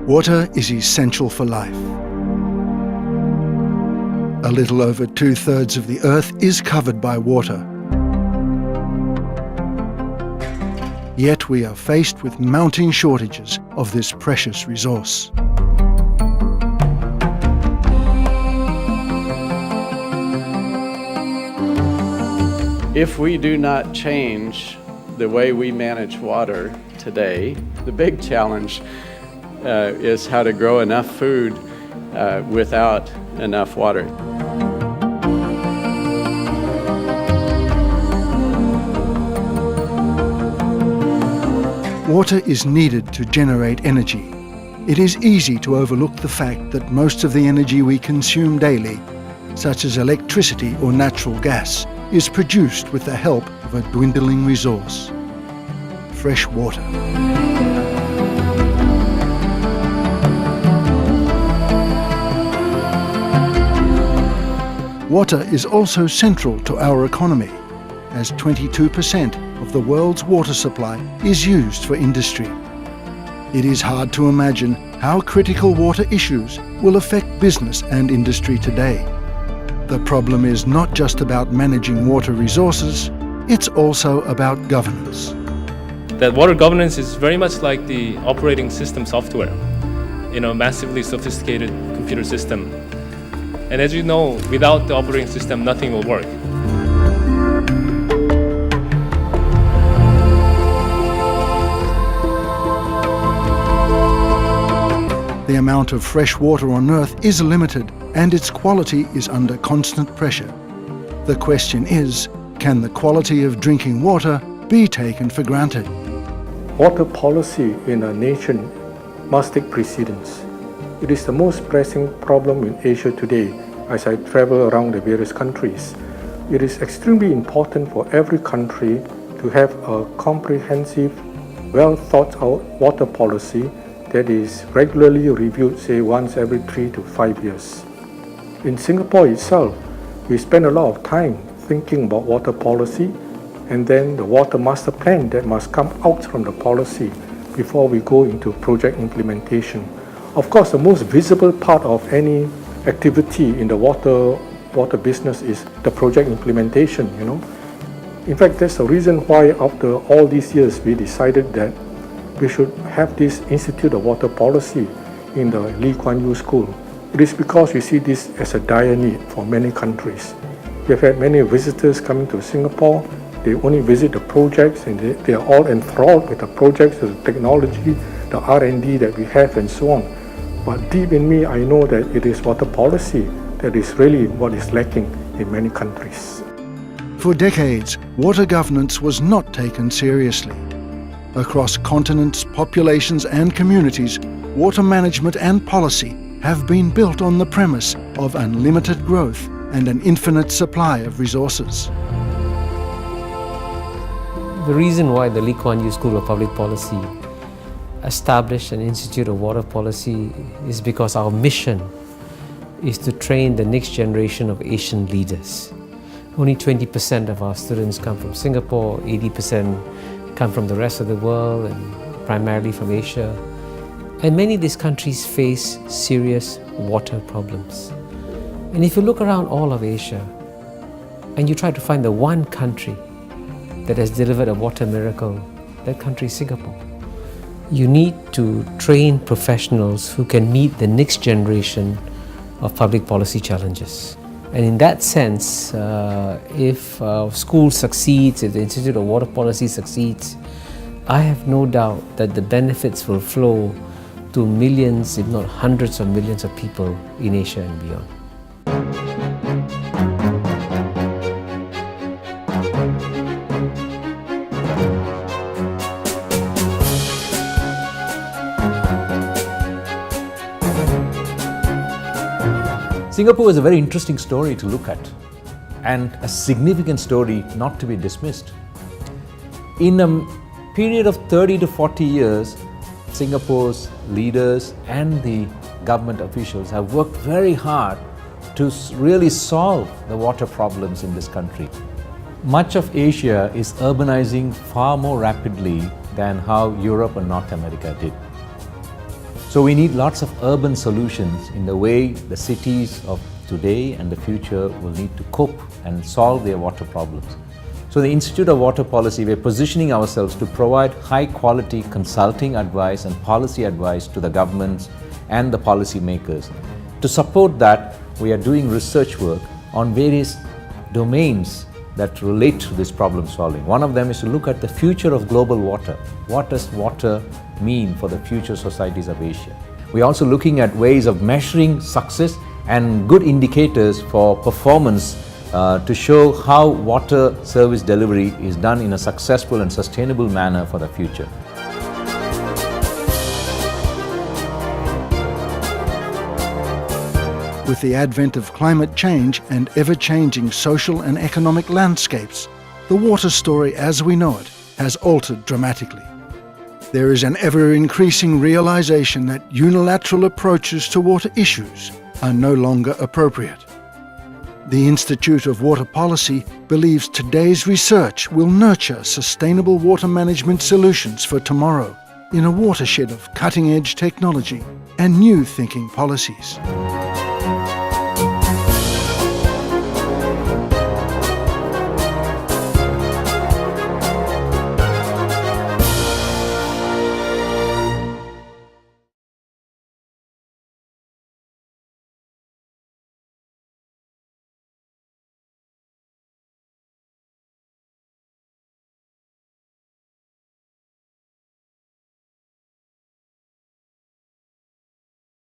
Water is essential for life. A little over 2/3 of the Earth is covered by water. Yet we are faced with mounting shortages of this precious resource. If we do not change the way we manage water today, the big challenge is how to grow enough food without enough water. Water is needed to generate energy. It is easy to overlook the fact that most of the energy we consume daily, such as electricity or natural gas, is produced with the help of a dwindling resource: fresh water. Water is also central to our economy, as 22% of the world's water supply is used for industry. It is hard to imagine how critical water issues will affect business and industry today. The problem is not just about managing water resources, it's also about governance. That water governance is very much like the operating system software in a massively sophisticated computer system. And as you know, without the operating system, nothing will work. The amount of fresh water on Earth is limited and its quality is under constant pressure. The question is, can the quality of drinking water be taken for granted? Water policy in a nation must take precedence. It is the most pressing problem in Asia today as I travel around the various countries. It is extremely important for every country to have a comprehensive, well thought out water policy that is regularly reviewed, say once every 3 to 5 years. In Singapore itself, we spend a lot of time thinking about water policy and then the water master plan that must come out from the policy before we go into project implementation. Of course, the most visible part of any activity in the water business is the project implementation, In fact, that's the reason why after all these years we decided that we should have this Institute of Water Policy in the Kuan School. It is because we see this as a dire need for many countries. We have had many visitors coming to Singapore. They only visit the projects and they are all enthralled with the projects, the technology, the R&D that we have and so on. But deep in me, I know that it is water policy that is really what is lacking in many countries. For decades, water governance was not taken seriously. Across continents, populations and communities, water management and policy have been built on the premise of unlimited growth and an infinite supply of resources. The reason why the Lee Kuan Yew School of Public Policy established an Institute of Water Policy is because our mission is to train the next generation of Asian leaders. Only 20% of our students come from Singapore, 80% come from the rest of the world and primarily from Asia. And many of these countries face serious water problems. And if you look around all of Asia and you try to find the one country that has delivered a water miracle, that country is Singapore. You need to train professionals who can meet the next generation of public policy challenges. And in that sense, if our school succeeds, if the Institute of Water Policy succeeds, I have no doubt that the benefits will flow to millions, if not hundreds of millions of people in Asia and beyond. Singapore is a very interesting story to look at and a significant story not to be dismissed. In a period of 30 to 40 years, Singapore's leaders and the government officials have worked very hard to really solve the water problems in this country. Much of Asia is urbanizing far more rapidly than how Europe and North America did. So we need lots of urban solutions in the way the cities of today and the future will need to cope and solve their water problems. So the Institute of Water Policy, we're positioning ourselves to provide high quality consulting advice and policy advice to the governments and the policy makers. To support that, we are doing research work on various domains that relate to this problem solving. One of them is to look at the future of global water. What does water mean for the future societies of Asia? We're also looking at ways of measuring success and good indicators for performance to show how water service delivery is done in a successful and sustainable manner for the future. With the advent of climate change and ever-changing social and economic landscapes, the water story as we know it has altered dramatically. There is an ever-increasing realization that unilateral approaches to water issues are no longer appropriate. The Institute of Water Policy believes today's research will nurture sustainable water management solutions for tomorrow in a watershed of cutting-edge technology and new thinking policies.